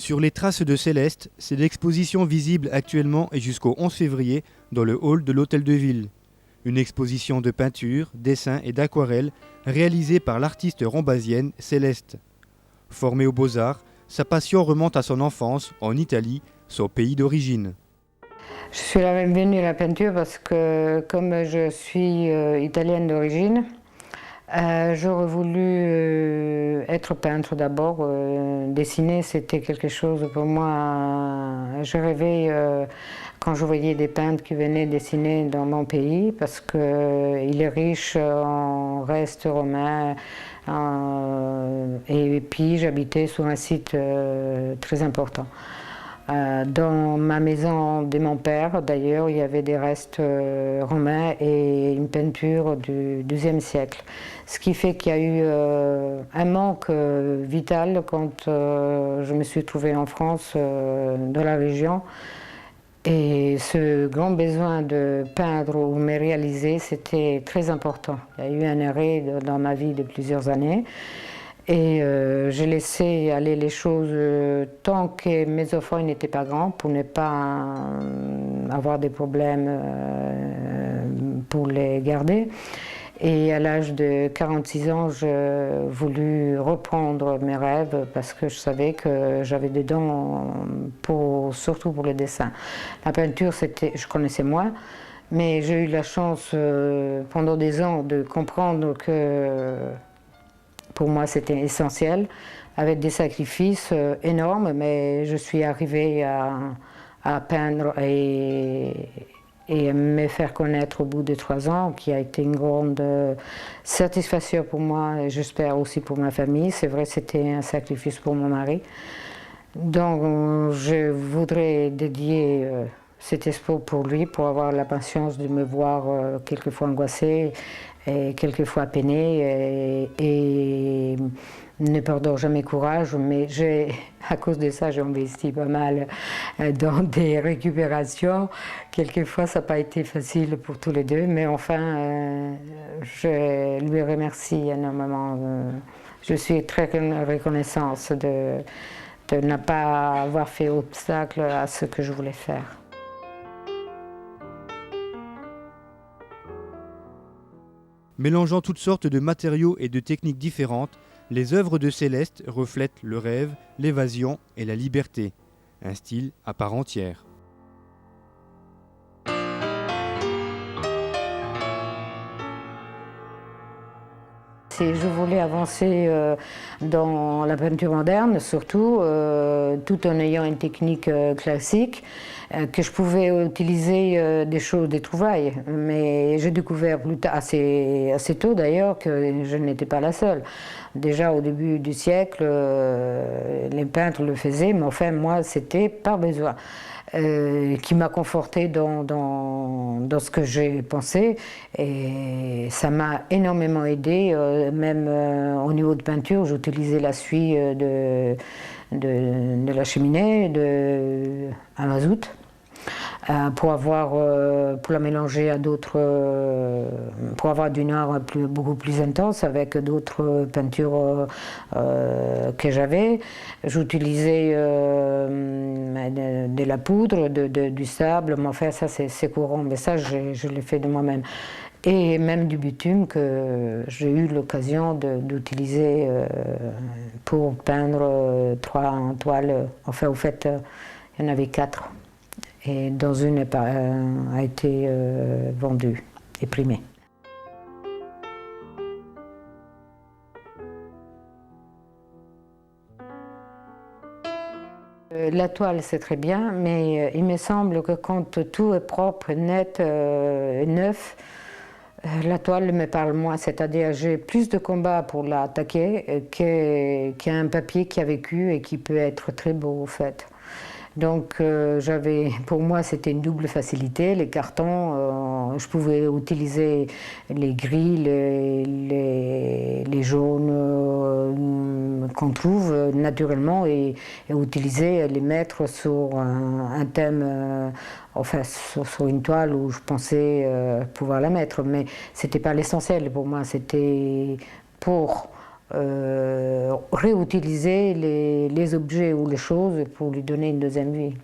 Sur les traces de Céleste, c'est l'exposition visible actuellement et jusqu'au 11 février dans le hall de l'Hôtel de Ville. Une exposition de peinture, dessins et d'aquarelles réalisée par l'artiste rombasienne Céleste. Formée aux Beaux-Arts, sa passion remonte à son enfance en Italie, son pays d'origine. Je suis venue à la peinture parce que comme je suis italienne d'origine, j'aurais voulu être peintre d'abord. Dessiner, c'était quelque chose pour moi. Je rêvais quand je voyais des peintres qui venaient dessiner dans mon pays parce qu'il est riche en restes romains. Et puis j'habitais sur un site très important. Dans ma maison de mon père, d'ailleurs, il y avait des restes romains et une peinture du XIIe siècle. Ce qui fait qu'il y a eu un manque vital quand je me suis trouvée en France, dans la région. Et ce grand besoin de peindre ou me réaliser, c'était très important. Il y a eu un arrêt dans ma vie de plusieurs années. Et j'ai laissé aller les choses tant que mes enfants n'étaient pas grands pour ne pas avoir des problèmes pour les garder. Et à l'âge de 46 ans, j'ai voulu reprendre mes rêves parce que je savais que j'avais des dons surtout pour le dessin. La peinture, je connaissais moins, mais j'ai eu la chance pendant des ans de comprendre que pour moi, c'était essentiel, avec des sacrifices énormes, mais je suis arrivée à peindre et à me faire connaître au bout de 3 ans, qui a été une grande satisfaction pour moi et j'espère aussi pour ma famille. C'est vrai, c'était un sacrifice pour mon mari. Donc, je voudrais dédier cet espoir pour lui, pour avoir la patience de me voir quelquefois angoissée et quelquefois peinée et ne perdre jamais courage, mais à cause de ça, j'ai investi pas mal dans des récupérations. Quelquefois, ça n'a pas été facile pour tous les deux, mais enfin, je lui remercie énormément. Je suis très reconnaissante de ne pas avoir fait obstacle à ce que je voulais faire. Mélangeant toutes sortes de matériaux et de techniques différentes, les œuvres de Céleste reflètent le rêve, l'évasion et la liberté. Un style à part entière. Je voulais avancer dans la peinture moderne, surtout, tout en ayant une technique classique, que je pouvais utiliser des trouvailles. Mais j'ai découvert assez tôt d'ailleurs que je n'étais pas la seule. Déjà au début du siècle, les peintres le faisaient, mais enfin moi c'était par besoin. Qui m'a confortée dans ce que j'ai pensé et ça m'a énormément aidée, même au niveau de peinture, j'utilisais la suie de la cheminée à mazout. Pour la mélanger à d'autres, pour avoir du noir beaucoup plus intense avec d'autres peintures que j'avais. J'utilisais de la poudre, du sable, mais enfin ça c'est courant, mais ça je l'ai fait de moi-même. Et même du bitume que j'ai eu l'occasion d'utiliser pour peindre 3 toiles. Enfin au fait il y en avait 4. Et dans une a été vendue et primée. La toile c'est très bien, mais il me semble que quand tout est propre, net, neuf, la toile me parle moins, c'est-à-dire j'ai plus de combats pour l'attaquer qu'un papier qui a vécu et qui peut être très beau au fait. Donc pour moi c'était une double facilité, les cartons, je pouvais utiliser les gris, les jaunes qu'on trouve naturellement et utiliser, les mettre sur un thème, enfin sur une toile où je pensais pouvoir la mettre, mais c'était pas l'essentiel pour moi, c'était pour réutiliser les objets ou les choses pour lui donner une deuxième vie.